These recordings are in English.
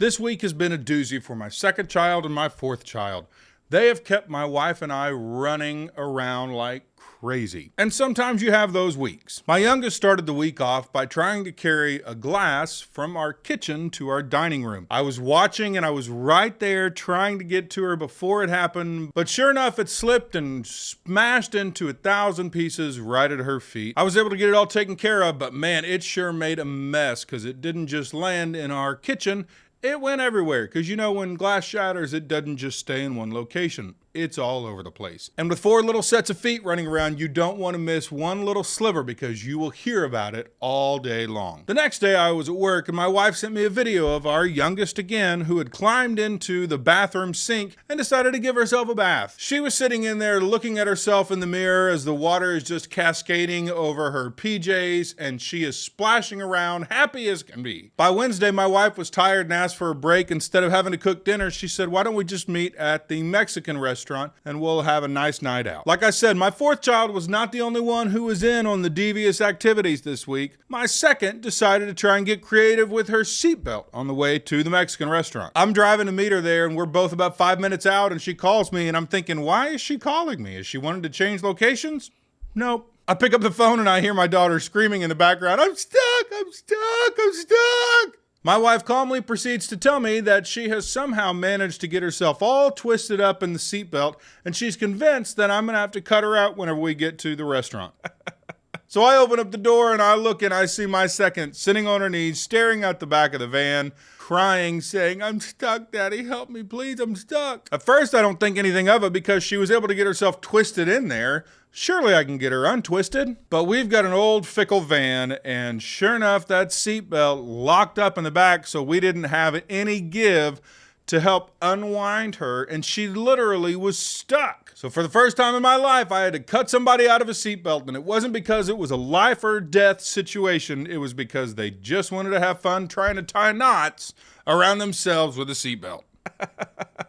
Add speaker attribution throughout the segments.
Speaker 1: This week has been a doozy for my second child and my fourth child. They have kept my wife and I running around like crazy. And sometimes you have those weeks. My youngest started the week off by trying to carry a glass from our kitchen to our dining room. I was watching and I was right there trying to get to her before it happened, but sure enough, it slipped and smashed into 1,000 pieces right at her feet. I was able to get it all taken care of, but man, it sure made a mess because it didn't just land in our kitchen. It went everywhere, because you know when glass shatters, it doesn't just stay in one location. It's all over the place. And with 4 little sets of feet running around, you don't want to miss one little sliver because you will hear about it all day long. The next day I was at work and my wife sent me a video of our youngest again who had climbed into the bathroom sink and decided to give herself a bath. She was sitting in there looking at herself in the mirror as the water is just cascading over her PJs and she is splashing around happy as can be. By Wednesday, my wife was tired and asked for a break. Instead of having to cook dinner, she said, "Why don't we just meet at the Mexican restaurant and we'll have a nice night out." Like I said, my fourth child was not the only one who was in on the devious activities this week. My second decided to try and get creative with her seatbelt on the way to the Mexican restaurant. I'm driving to meet her there and we're both about 5 minutes out and she calls me and I'm thinking, why is she calling me? Is she wanting to change locations? Nope. I pick up the phone and I hear my daughter screaming in the background, "I'm stuck, I'm stuck, I'm stuck." My wife calmly proceeds to tell me that she has somehow managed to get herself all twisted up in the seatbelt, and she's convinced that I'm going to have to cut her out whenever we get to the restaurant. So I open up the door and I look and I see my second sitting on her knees, staring out the back of the van, crying, saying, "I'm stuck, Daddy, help me, please, I'm stuck." At first, I don't think anything of it because she was able to get herself twisted in there. Surely I can get her untwisted. But we've got an old fickle van, and sure enough, that seatbelt locked up in the back, so we didn't have any give to help unwind her, and she literally was stuck. So for the first time in my life, I had to cut somebody out of a seatbelt, and it wasn't because it was a life or death situation. It was because they just wanted to have fun trying to tie knots around themselves with a seatbelt.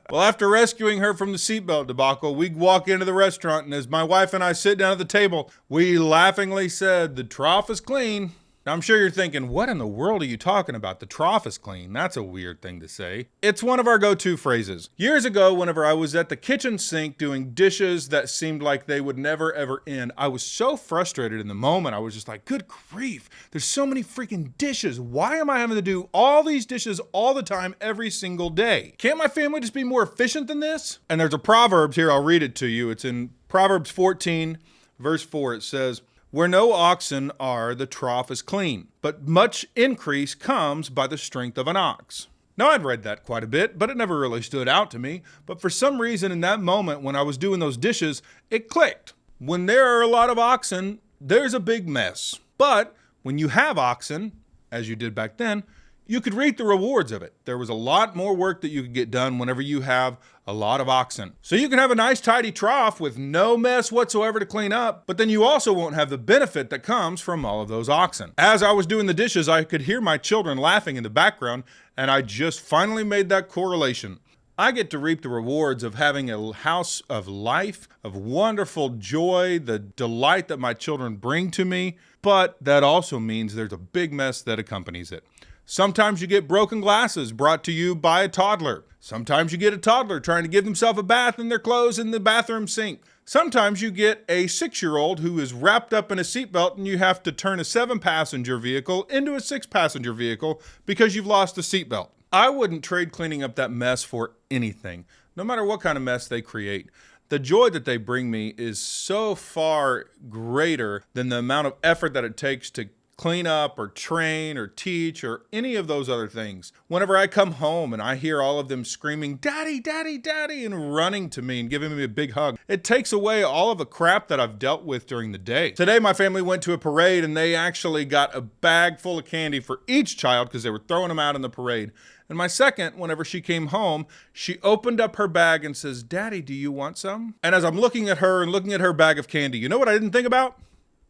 Speaker 1: Well, after rescuing her from the seatbelt debacle, we walk into the restaurant, and as my wife and I sit down at the table, we laughingly said, "The trough is clean." Now, I'm sure you're thinking, what in the world are you talking about? The trough is clean. That's a weird thing to say. It's one of our go-to phrases. Years ago, whenever I was at the kitchen sink doing dishes that seemed like they would never ever end, I was so frustrated in the moment. I was just like, good grief, there's so many freaking dishes. Why am I having to do all these dishes all the time, every single day? Can't my family just be more efficient than this? And there's a Proverbs here, I'll read it to you. It's in Proverbs 14, verse 4. It says, "Where no oxen are, the trough is clean, but much increase comes by the strength of an ox." Now, I'd read that quite a bit, but it never really stood out to me. But for some reason in that moment when I was doing those dishes, it clicked. When there are a lot of oxen, there's a big mess. But when you have oxen, as you did back then, you could reap the rewards of it. There was a lot more work that you could get done whenever you have a lot of oxen. So you can have a nice tidy trough with no mess whatsoever to clean up, but then you also won't have the benefit that comes from all of those oxen. As I was doing the dishes, I could hear my children laughing in the background, and I just finally made that correlation. I get to reap the rewards of having a house of life, of wonderful joy, the delight that my children bring to me, but that also means there's a big mess that accompanies it. Sometimes you get broken glasses brought to you by a toddler. Sometimes you get a toddler trying to give themselves a bath in their clothes in the bathroom sink. Sometimes you get a 6-year-old who is wrapped up in a seatbelt and you have to turn a 7-passenger vehicle into a 6-passenger vehicle because you've lost a seatbelt. I wouldn't trade cleaning up that mess for anything, no matter what kind of mess they create. The joy that they bring me is so far greater than the amount of effort that it takes to clean up or train or teach or any of those other things. Whenever I come home and I hear all of them screaming, "Daddy, Daddy, Daddy," and running to me and giving me a big hug, it takes away all of the crap that I've dealt with during the day. Today, my family went to a parade and they actually got a bag full of candy for each child because they were throwing them out in the parade. And my second, whenever she came home, she opened up her bag and says, "Daddy, do you want some?" And as I'm looking at her and looking at her bag of candy, you know what I didn't think about?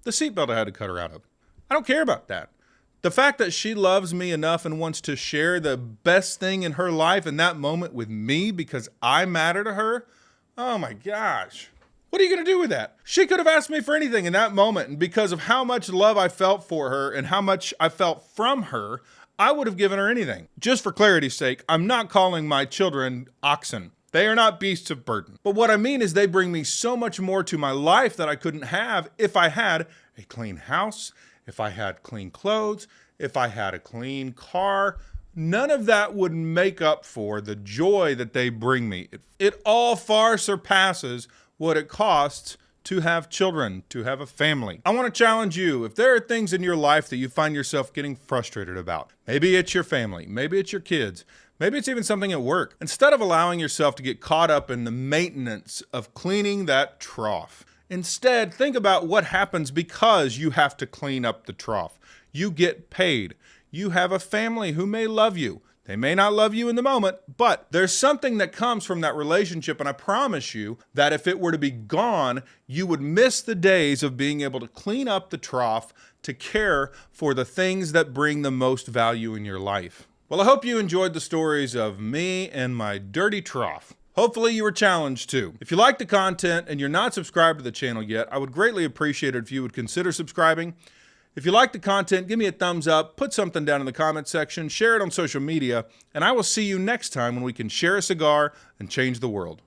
Speaker 1: The seatbelt I had to cut her out of. I don't care about that. The fact that she loves me enough and wants to share the best thing in her life in that moment with me because I matter to her, oh my gosh. What are you going to do with that? She could have asked me for anything in that moment, and because of how much love I felt for her and how much I felt from her, I would have given her anything. Just for clarity's sake, I'm not calling my children oxen. They are not beasts of burden. But what I mean is they bring me so much more to my life that I couldn't have if I had a clean house, if I had clean clothes, if I had a clean car. None of that would make up for the joy that they bring me. It all far surpasses what it costs to have children, to have a family. I want to challenge you. If there are things in your life that you find yourself getting frustrated about, maybe it's your family, maybe it's your kids, maybe it's even something at work. Instead of allowing yourself to get caught up in the maintenance of cleaning that trough, instead think about what happens because you have to clean up the trough. You get paid. You have a family who may love you. They may not love you in the moment, but there's something that comes from that relationship, and I promise you that if it were to be gone, you would miss the days of being able to clean up the trough, to care for the things that bring the most value in your life. Well, I hope you enjoyed the stories of me and my dirty trough. Hopefully you were challenged too. If you like the content and you're not subscribed to the channel yet, I would greatly appreciate it if you would consider subscribing. If you like the content, give me a thumbs up, put something down in the comment section, share it on social media, and I will see you next time when we can share a cigar and change the world.